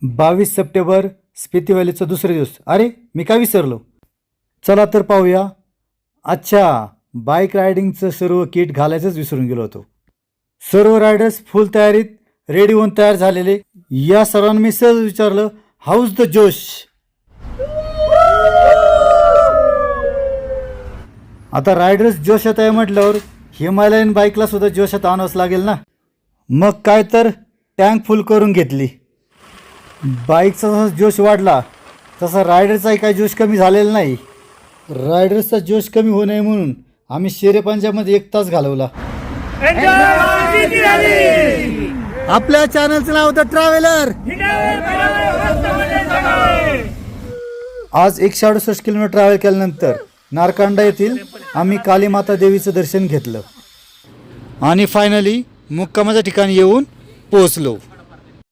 22 September Spiti व्हॅलीचा दुसरे दिवस. अरे मी काय विसरलो. चला तर पाहूया. अच्छा, बाईक रायडिंगचं सर्व किट घालायचंच विसरून गेलो होतो. सर्व रायडर्स फुल तयारीत रेडी होऊन तयार झालेले. या सर्वांनी मी सहज विचारलं, हाऊज द जोश. आता रायडर्स जोशात आहे म्हटल्यावर हिमालयन बाईकला सुद्धा जोशात आणावंच लागेल ना. मग काय तर टँक फुल करून घेतली. बाईकचा जसा जोश वाढला तसा रायडरचाही काही जोश कमी झालेला नाही. रायडर्सचा जोश कमी होऊ नये म्हणून आम्ही शेरेपंजामध्ये 1 तास घालवला. आपल्या चॅनलचं नाव द ट्रॅव्हलर. आज 168 किलोमीटर ट्रॅव्हल केल्यानंतर नारकांडा येथील आम्ही कालीमाता देवीचं दर्शन घेतलं आणि फायनली मुक्कामाच्या ठिकाणी येऊन पोहोचलो.